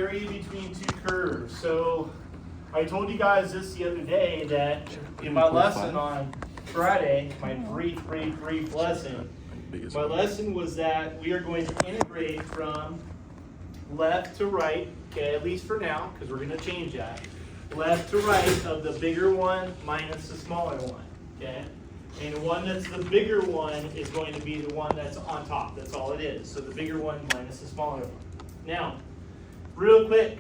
area between two curves. So I told you guys this the other day that in my lesson on Friday, my brief lesson, my lesson was that we are going to integrate from left to right, okay, at least for now, because we're going to change that. Left to right of the bigger one minus the smaller one, okay? And the one that's the bigger one is going to be the one that's on top. That's all it is. So the bigger one minus the smaller one. Now, real quick,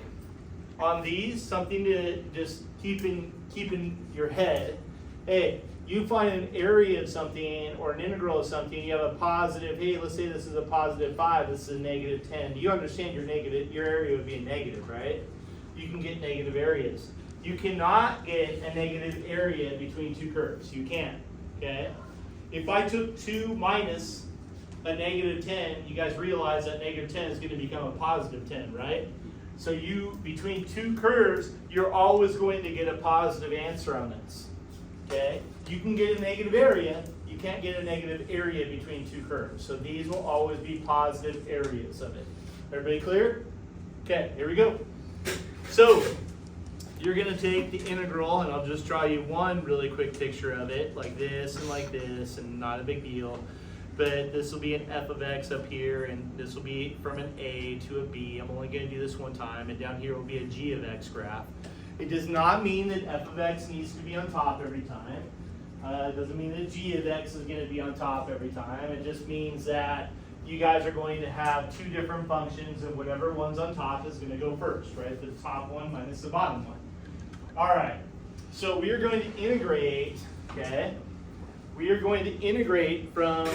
on these, something to just keep in your head. Hey, you find an area of something or an integral of something, you have a positive, hey, let's say this is a positive 5, this is a negative 10. You understand your area would be a negative, right? You can get negative areas. You cannot get a negative area between two curves. You can't, okay? If I took 2 minus a negative 10, you guys realize that negative 10 is going to become a positive 10, right? So between two curves, you're always going to get a positive answer on this, okay? You can get a negative area, you can't get a negative area between two curves. So these will always be positive areas of it. Everybody clear? Okay, here we go. So you're going to take the integral, and I'll just draw you one really quick picture of it, like this, and not a big deal. But this will be an f of x up here, and this will be from an a to a b. I'm only going to do this one time, and down here will be a g of x graph. It does not mean that f of x needs to be on top every time. It doesn't mean that g of x is going to be on top every time. It just means that you guys are going to have two different functions, and whatever one's on top is going to go first, right? The top one minus the bottom one. All right, so we are going to integrate, okay? We are going to integrate from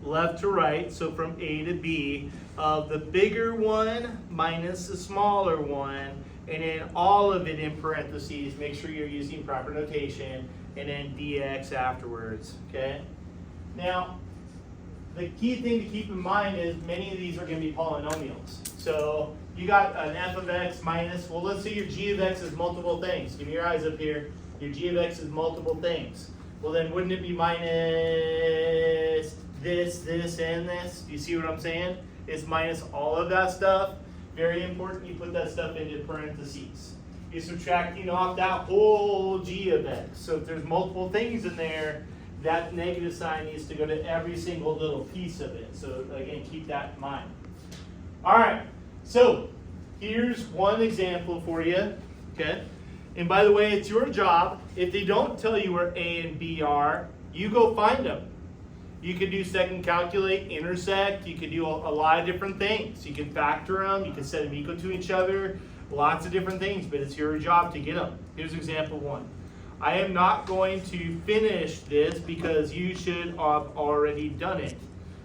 left to right, so from A to B, of the bigger one minus the smaller one, and then all of it in parentheses. Make sure you're using proper notation, and then dx afterwards, okay? Now, the key thing to keep in mind is many of these are going to be polynomials. So you got an f of x minus, well, let's say your g of x is multiple things. Give me your eyes up here. Your g of x is multiple things. Well, then wouldn't it be minus this, and this? Do you see what I'm saying? It's minus all of that stuff. Very important you put that stuff into parentheses. You're subtracting off that whole g of x. So if there's multiple things in there, that negative sign needs to go to every single little piece of it. So again, keep that in mind. All right, so here's one example for you, okay? And by the way, it's your job. If they don't tell you where A and B are, you go find them. You can do second calculate, intersect. You can do a lot of different things. You can factor them. You can set them equal to each other. Lots of different things, but it's your job to get them. Here's example 1. I am not going to finish this because you should have already done it.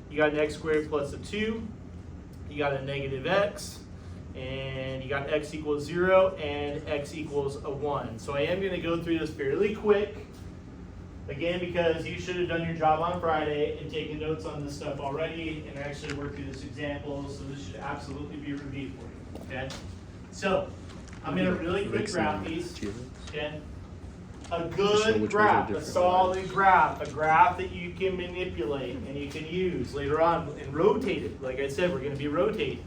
You got an x squared plus a 2. You got a negative x. And you got x equals 0 and x equals a 1. So I am going to go through this fairly quick. Again, because you should have done your job on Friday and taken notes on this stuff already and actually worked through this example. So this should absolutely be reviewed for you. Okay? So I'm going to really quick graph these. Okay? A good graph, a solid graph, a graph that you can manipulate and you can use later on and rotate it. Like I said, we're going to be rotating.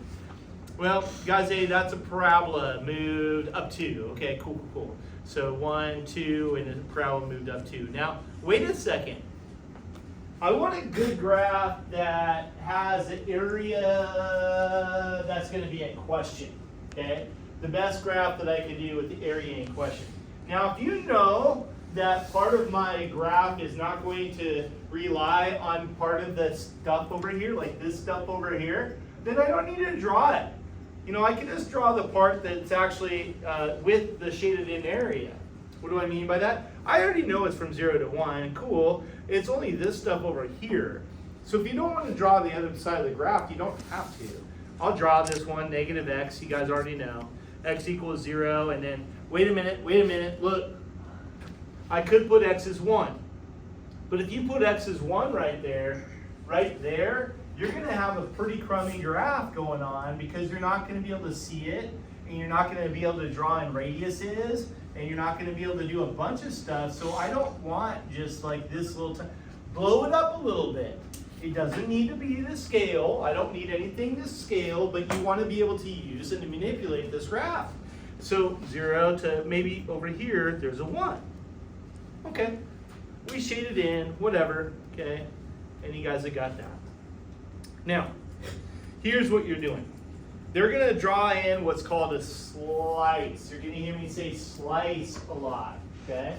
Well, guys, hey, that's a parabola moved up 2. Okay, cool. So 1, 2, and the parabola moved up 2. Now, wait a second. I want a good graph that has an area that's going to be in question. Okay, the best graph that I can do with the area in question. Now, if you know that part of my graph is not going to rely on part of the stuff over here, like this stuff over here, then I don't need to draw it. You know, I can just draw the part that's actually with the shaded in area. What do I mean by that? I already know it's from 0 to 1. Cool. It's only this stuff over here. So if you don't want to draw the other side of the graph, you don't have to. I'll draw this one, negative x. You guys already know. X equals 0, and then, wait a minute, look. I could put x as 1. But if you put x as 1 right there, you're going to have a pretty crummy graph going on because you're not going to be able to see it, and you're not going to be able to draw in radiuses, and you're not going to be able to do a bunch of stuff. So I don't want just like this little blow it up a little bit. It doesn't need to be to scale. I don't need anything to scale, but you want to be able to use and to manipulate this graph. So 0 to maybe over here, there's a 1. Okay, we shaded in, whatever, okay? And you guys have got that. Now, here's what you're doing. They're gonna draw in what's called a slice. You're gonna hear me say slice a lot, okay?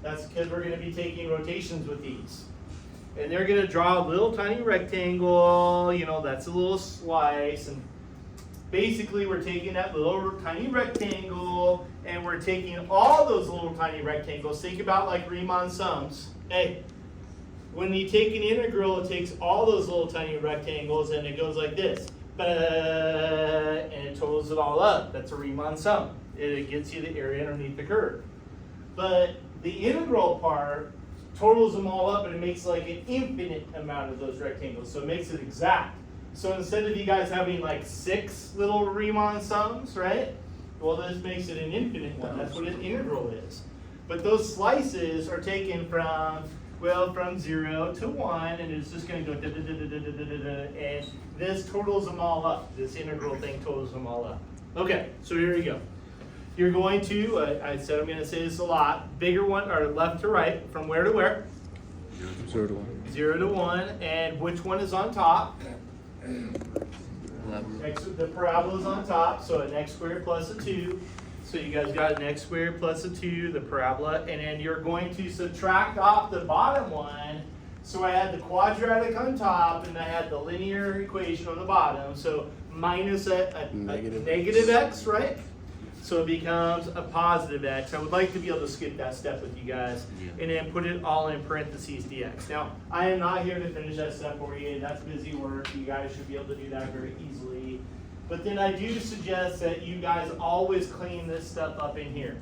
That's because we're gonna be taking rotations with these. And they're gonna draw a little tiny rectangle, you know, that's a little slice. And basically we're taking that little tiny rectangle and we're taking all those little tiny rectangles. Think about like Riemann sums. Hey, when you take an integral, it takes all those little tiny rectangles and it goes like this. And it totals it all up. That's a Riemann sum. It gets you the area underneath the curve. But the integral part totals them all up and it makes like an infinite amount of those rectangles. So it makes it exact. So instead of you guys having like 6 little Riemann sums, right? Well, this makes it an infinite one. That's what an integral is. But those slices are taken from, well, from 0 to 1, and it's just going to go da, da, da, da, da, da, da, da, and this totals them all up. This integral thing totals them all up. Okay, so here we go. You're going to, I said I'm going to say this a lot, bigger one, or left to right, from where to where? 0 to 1. 0 to 1, and which one is on top? The parabola is on top, so an x squared plus a 2. So you guys got an x squared plus a 2, the parabola, and then you're going to subtract off the bottom one. So I had the quadratic on top, and I had the linear equation on the bottom. So minus a negative x, right? So it becomes a positive x. I would like to be able to skip that step with you guys and then put it all in parentheses dx. Now, I am not here to finish that step for you. That's busy work. You guys should be able to do that very easily. But then I do suggest that you guys always clean this stuff up in here.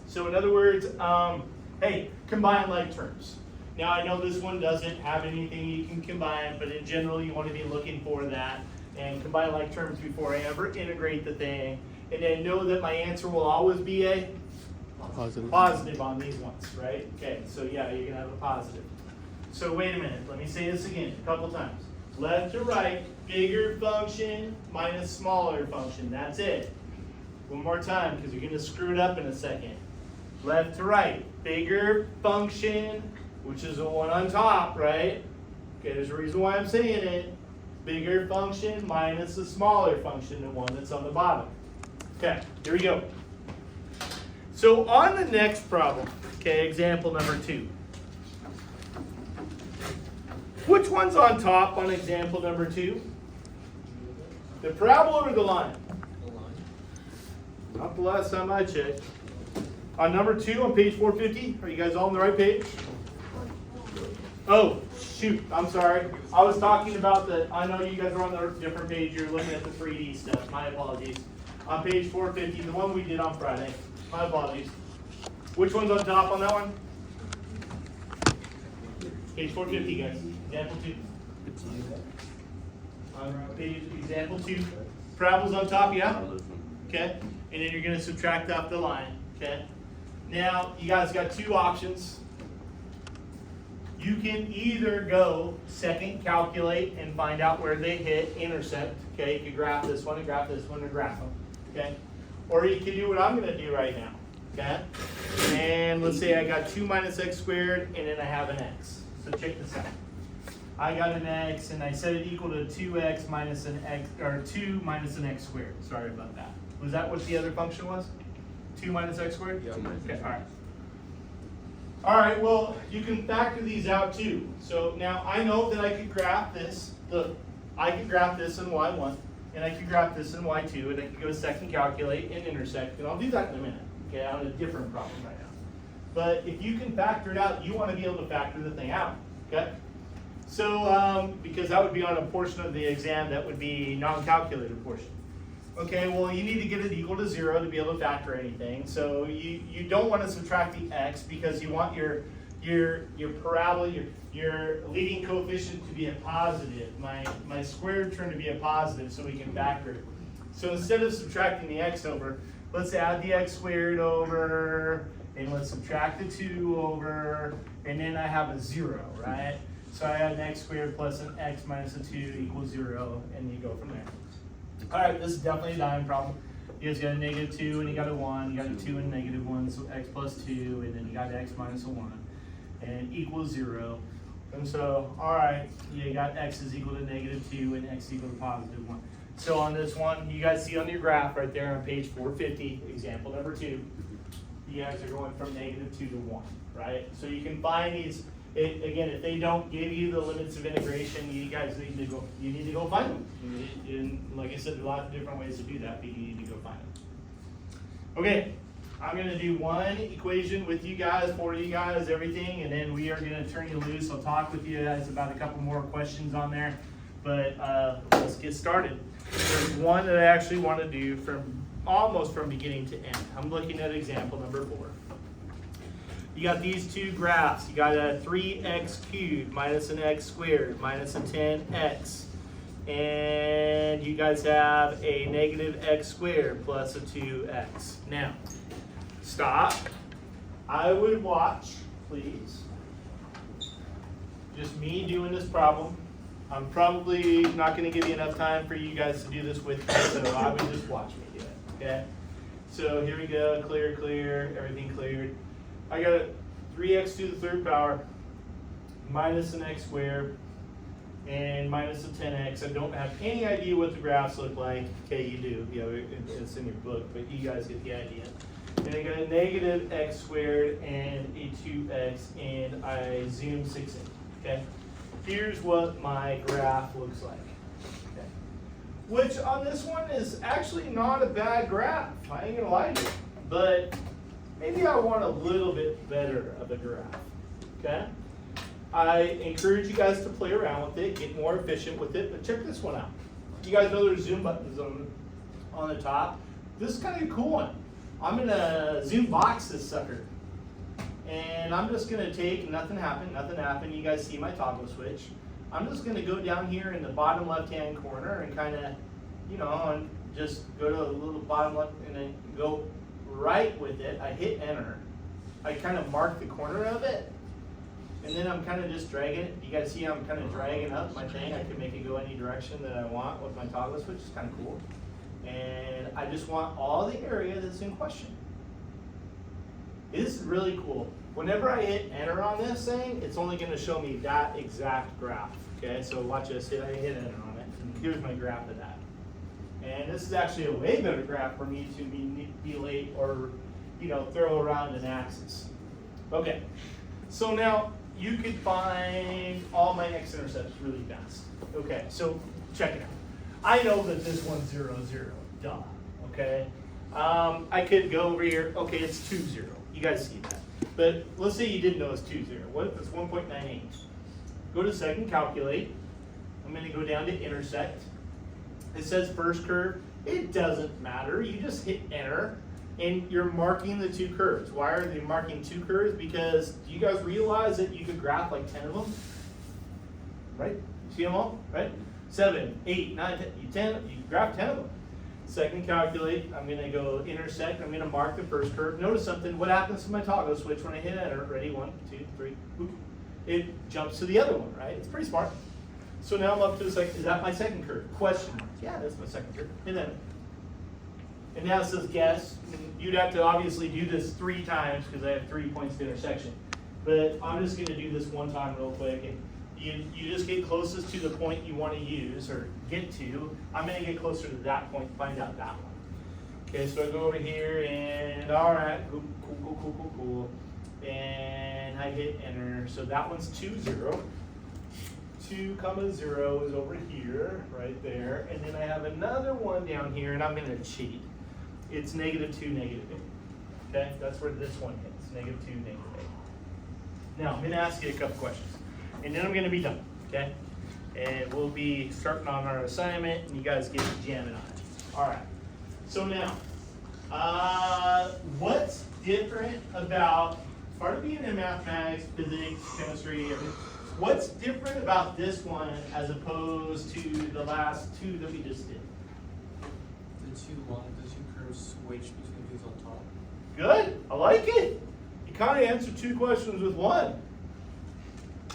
So in other words, hey, combine like terms. Now I know this one doesn't have anything you can combine, but in general you want to be looking for that and combine like terms before I ever integrate the thing. And then know that my answer will always be a positive on these ones, right? Okay, so yeah, you're gonna have a positive. So wait a minute, let me say this again a couple times. Left to right, bigger function minus smaller function, that's it. One more time, because you're gonna screw it up in a second. Left to right, bigger function, which is the one on top, right? Okay, there's a reason why I'm saying it. Bigger function minus the smaller function, the one that's on the bottom. Okay, here we go. So on the next problem, okay, example number 2. Which one's on top on example number 2? The parabola or the line? The line. Not the last time I checked. On number 2 on page 450, are you guys all on the right page? Oh, shoot, I'm sorry. I was talking about I know you guys are on a different page. You're looking at the 3D stuff. My apologies. On page 450, the one we did on Friday. My apologies. Which one's on top on that one? Page 450, guys. Example 2. On page example 2. Parabola's on top, yeah? Okay. And then you're going to subtract off the line. Okay. Now, you guys got 2 options. You can either go second calculate and find out where they intersect. Okay, you can graph this one and graph this one and graph them. Okay, or you can do what I'm going to do right now. Okay, and let's say I got 2 minus x squared and then I have an x. So check this out. I got an x and I set it equal to 2x minus an x, or 2 minus an x squared. Sorry about that. Was that what the other function was? 2 minus x squared? Yeah. Okay, all right. All right, well, you can factor these out too. So now I know that I could graph this. Look, I could graph this in y1, and I could graph this in y2, and I could go second calculate and intersect, and I'll do that in a minute, okay, on a different problem right now. But if you can factor it out, you want to be able to factor the thing out, okay? So, because that would be on a portion of the exam that would be non-calculated portion. Okay, well, you need to get it equal to 0 to be able to factor anything. So you don't want to subtract the x because you want your parabola, your leading coefficient to be a positive. My squared term to be a positive so we can factor it. So instead of subtracting the x over, let's add the x squared over, and let's subtract the 2 over, and then I have a 0, right? So I had an x squared plus an x minus a 2 equals 0, and you go from there. All right, this is definitely a dime problem. You guys got a negative 2 and you got a 1, you got a 2 and a negative 1, so x plus 2, and then you got x minus a 1, and equals 0. And so, all right, you got x is equal to negative 2 and x equal to positive 1. So on this one, you guys see on your graph right there on page 450, example number 2, you guys are going from negative 2 to 1, right? So you can find these, again, if they don't give you the limits of integration, you guys need to go, find them. And like I said, there are a lot of different ways to do that, but you need to go find them. Okay, I'm gonna do one equation with you guys, for you guys, everything, and then we are gonna turn you loose. I'll talk with you guys about a couple more questions on there, but let's get started. There's one that I actually want to do almost from beginning to end. I'm looking at example number 4. You got these two graphs. You got a 3x cubed minus an x squared minus a 10x. And you guys have a negative x squared plus a 2x. Now, stop. I would watch, please. Just me doing this problem. I'm probably not going to give you enough time for you guys to do this with me, so I would just watch me do it, okay? So here we go, clear, everything cleared. I got a 3x to the third power minus an x squared and minus a 10x. I don't have any idea what the graphs look like. Okay, you do. It's in your book, but you guys get the idea. And I got a negative x squared and a 2x, and I zoom 6 in, okay? Here's what my graph looks like. Okay. Which on this one is actually not a bad graph. I ain't gonna lie to you. But maybe I want a little bit better of a graph. Okay? I encourage you guys to play around with it, get more efficient with it, but check this one out. You guys know there's zoom buttons on the top. This is kind of a cool one. I'm gonna zoom box this sucker. And I'm just going to take, nothing happened. You guys see my toggle switch. I'm just going to go down here in the bottom left-hand corner and kind of, and just go to the little bottom left and then go right with it. I hit enter. I kind of mark the corner of it. And then I'm kind of just dragging it. You guys see I'm kind of dragging up my thing. I can make it go any direction that I want with my toggle switch. It's kind of cool. And I just want all the area that's in question. This is really cool. Whenever I hit enter on this thing, it's only going to show me that exact graph. Okay, so watch this. I hit enter on it, and here's my graph of that. And this is actually a way better graph for me to manipulate or, throw around an axis. Okay, so now you could find all my x-intercepts really fast. Okay, so check it out. I know that this one's 0, 0. Duh. Okay, I could go over here. Okay, it's 2, 0. You guys see that. But let's say you didn't know it's 2, 0. What if it's 1.98? Go to second, calculate. I'm going to go down to intersect. It says first curve. It doesn't matter. You just hit enter, and you're marking the two curves. Why are they marking two curves? Because do you guys realize that you could graph like 10 of them? Right? You see them all? Right? 7, 8, 9, 10. You graph 10 of them. Second, calculate. I'm going to go intersect. I'm going to mark the first curve. Notice something. What happens to my toggle switch when I hit enter? Ready? 1, 2, 3. Boop. It jumps to the other one, right? It's pretty smart. So now I'm up to the second. Is that my second curve? Question mark. Yeah, that's my second curve. And then, and now it says guess. You'd have to obviously do this 3 times because I have 3 points of intersection. But I'm just going to do this one time real quick. And you just get closest to the point you want to use or get to. I'm going to get closer to that point and find out that one. Okay, so I go over here and all right, cool. And I hit enter. So that one's 2, 0. 2, 0 is over here, right there. And then I have another one down here, and I'm going to cheat. It's -2, -8. Okay, that's where this one hits, -2, -8. Now, I'm going to ask you a couple questions. And then I'm going to be done, okay? And we'll be starting on our assignment, and you guys get jamming on it. All right. So now, what's different about part of being in mathematics, physics, chemistry, everything? What's different about this one as opposed to the last 2 that we just did? The two curves switch between these on top. Good. I like it. You kind of answered 2 questions with 1.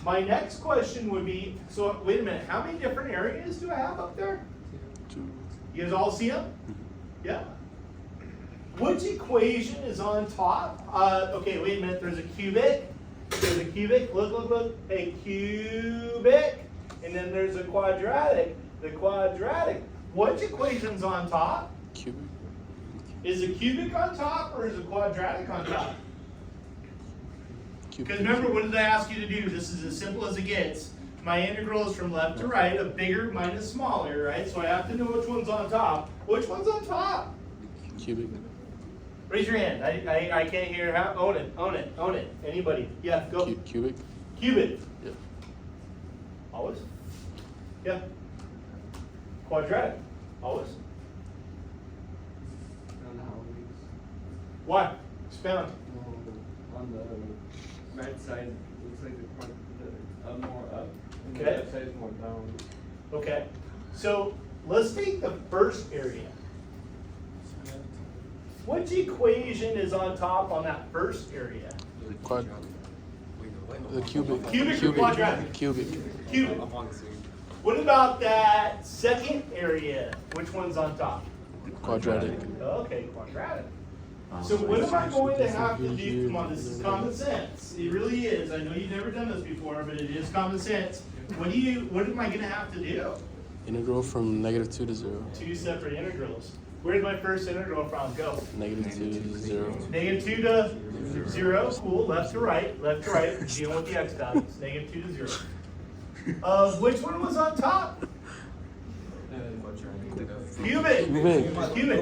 My next question would be, so wait a minute, how many different areas do I have up there? Two. You guys all see them? Yeah. Which equation is on top? Okay, wait a minute, there's a cubic. There's a cubic, look, a cubic. And then there's a quadratic, the quadratic. Which equation's on top? Cubic. Is a cubic on top or is a quadratic on top? Because remember, what did I ask you to do? This is as simple as it gets. My integral is from left to right, a bigger minus smaller, right? So I have to know which one's on top. Which one's on top? Cubic. Raise your hand. I can't hear. How? Own it. Anybody? Yeah, go. Cubic. Cubic. Yeah. Always? Yeah. Quadratic. Always? Why? Expound. On the right side, looks like the more up, and the Okay. left side is more down. Okay. So let's take the first area. Which equation is on top on that first area? The cubic. Cubic or quadratic? Cubic. Cubic. What about that second area? Which one's on top? Quadratic. Okay, quadratic. So what am I going to have to do? Come on, this is common sense. It really is. I know you've never done this before, but it is common sense. What am I going to have to do? Integral from -2 to 0. Two separate integrals. Where's my first integral from? Go. -2 to 0. -2 to 0. Cool. Left to right. Left to right. Dealing with the x values. -2 to 0. Which one was on top? Cubic. Cubic.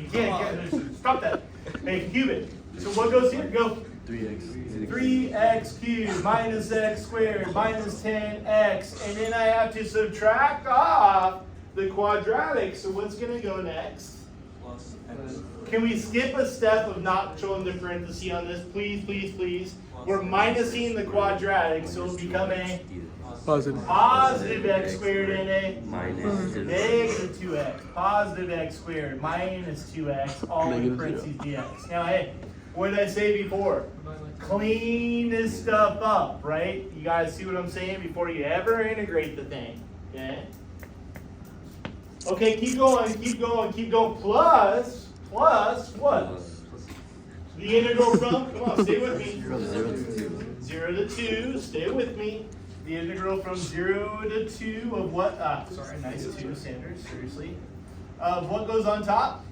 You can't. Stop that. Hey, cubic. So what goes here? Go. 3x. 3x cubed minus x squared minus 10x. And then I have to subtract off the quadratic. So what's going to go next? Plus X. Can we skip a step of not showing the parenthesis on this? Please, please, please. We're minusing the quadratic, so it'll become a positive x squared and a negative 2x. Positive x squared minus 2x, all in parentheses dx. Now, hey, what did I say before? Clean this stuff up, right? You guys see what I'm saying? Before you ever integrate the thing, okay? Okay, keep going. Plus what? The integral from, come on, stay with me. 0 to 2, stay with me. The integral from 0 to 2 of what? Sorry, nice 2, Sanders, seriously. Of what goes on top?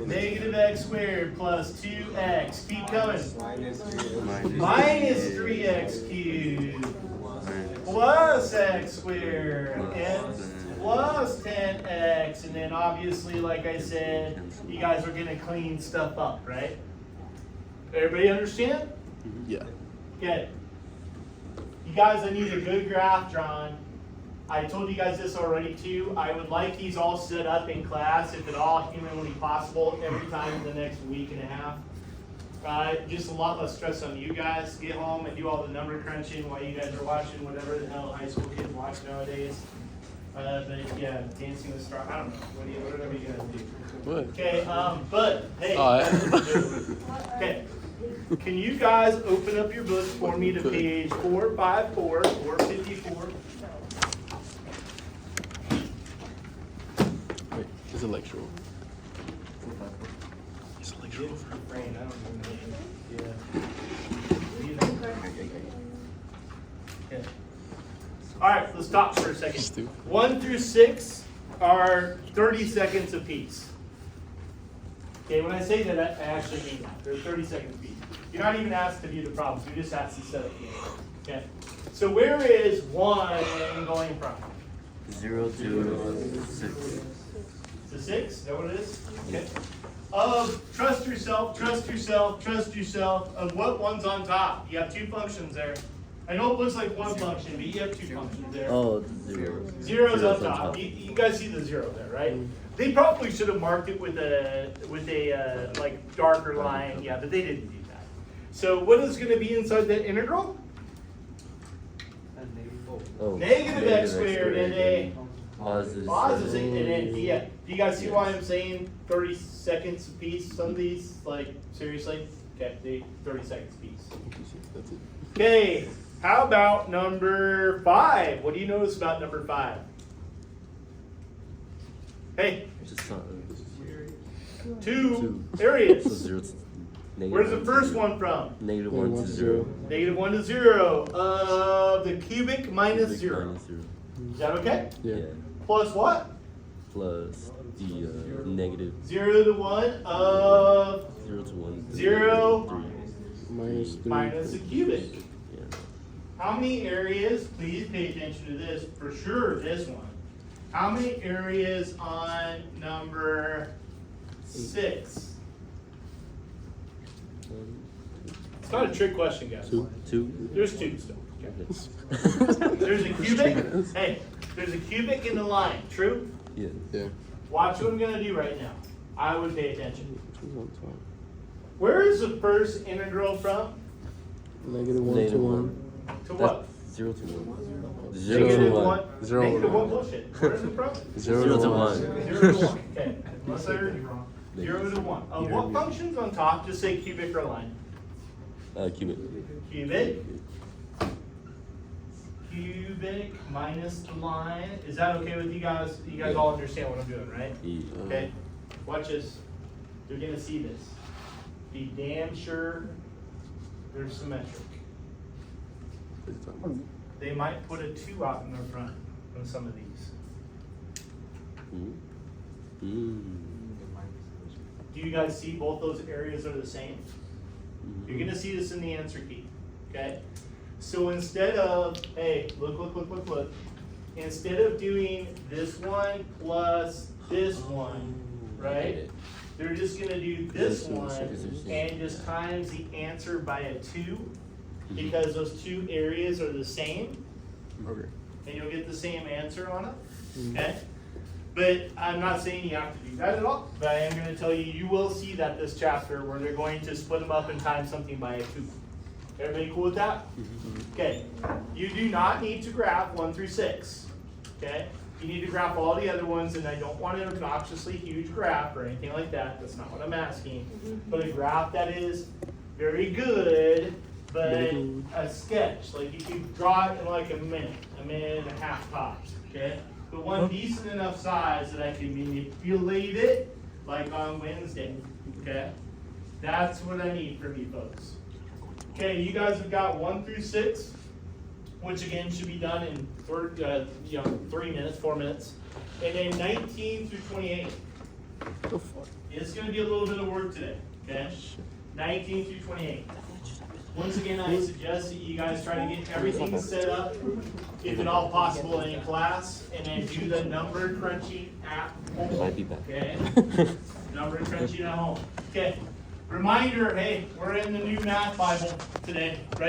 Negative x squared plus 2x. Keep coming. Minus 3x cubed plus x squared and plus 10x. And then obviously, like I said, you guys are going to clean stuff up, right? Everybody understand? Yeah. Okay. You guys, I need a good graph drawn. I told you guys this already too. I would like these all set up in class, if at all humanly possible, every time in the next week and a half. Just a lot less stress on you guys. Get home and do all the number crunching while you guys are watching whatever the hell high school kids watch nowadays. But yeah, Dancing with the Stars. I don't know. Whatever you guys do. What? Okay. But hey. Okay. Can you guys open up your books for me to page 454, 454? Wait, it's a lecture. It's a lecture. Brain, I don't even know. Yeah. Okay. All right, let's stop for a second. Stupid. 1 through 6 are 30 seconds apiece. Okay, when I say that, I actually mean that. They're 30 seconds apiece. You're not even asked to do the problems. You're just asked to set up the game. Okay. So where is 1 going from? 0 to 6. To 6? Is that what it is? Okay. Trust yourself. Of what one's on top? You have two functions there. I know it looks like one function, but you have two functions there. Oh, 0. Zero's on top. You guys see the 0 there, right? They probably should have marked it with a like darker line, yeah, but they didn't do that. So what is going to be inside that integral? Oh, Negative x squared and a positive. and then yeah. Do you guys see why I'm saying 30 seconds a piece? Some of these, like seriously, okay, 30 seconds a piece. That's it. Okay, How about number 5? What do you notice about number 5? Hey, Just not. two So areas. 0 to negative Where's the 1 to first 0. one from? Negative 1 to 0. Negative 1 to 0 of the cubic minus Cubic 0. minus 0. Is that okay? Yeah. Plus what? Plus the negative 0 to 1 of 0 to 1. 0 Minus 3. minus the cubic. Yeah. How many areas, please pay attention to this, for sure this one. How many areas on number 6? It's not a trick question, guys. 2. There's 2 still. Okay. There's a cubic. Hey, there's a cubic in the line. True? Yeah. Yeah. Watch what I'm going to do right now. I would pay attention. Which one's on top? Where is the first integral from? Negative 1 Negative to 1. 1. To what? 0 to 1. Negative 0 to 1. 1. Zero to Negative 1 one. bullshit. Where is it from? 0 to 1. 0 to 1. Okay. Unless I heard you wrong. 0 to 1. What function's on top? Just say cubic or line. Cubic. Cubic. Cubic minus the line. Is that okay with you guys? You guys all understand what I'm doing, right? Yeah. Okay. Watch this. You're gonna see this. Be damn sure they're symmetric. They might put a 2 out in the front on some of these. Do you guys see both those areas are the same? You're gonna see this in the answer key, okay? So instead of, hey, look. Instead of doing this one plus this one, right? They're just gonna do this one and just times the answer by a 2 because those 2 areas are the same. Okay. And you'll get the same answer on it, okay? But I'm not saying you have to do that at all, but I am gonna tell you, you will see that this chapter where they're going to split them up and times something by a 2. Everybody cool with that? Okay, you do not need to graph 1 through 6, okay? You need to graph all the other ones, and I don't want an obnoxiously huge graph or anything like that, that's not what I'm asking. But a graph that is very good, but a sketch, like you can draw it in like a minute and a half tops, okay? But one decent enough size that I can manipulate it like on Wednesday, okay? That's what I need from you folks. Okay, you guys have got 1 through 6, which again should be done in 3 minutes, 4 minutes. And then 19 through 28. It's gonna be a little bit of work today, okay? 19 through 28. Once again, I suggest that you guys try to get everything set up, if at all possible, in class, and then do the number crunching at home. Might be back. Okay? Number crunching at home. Okay. Reminder, hey, we're in the new math Bible today, right?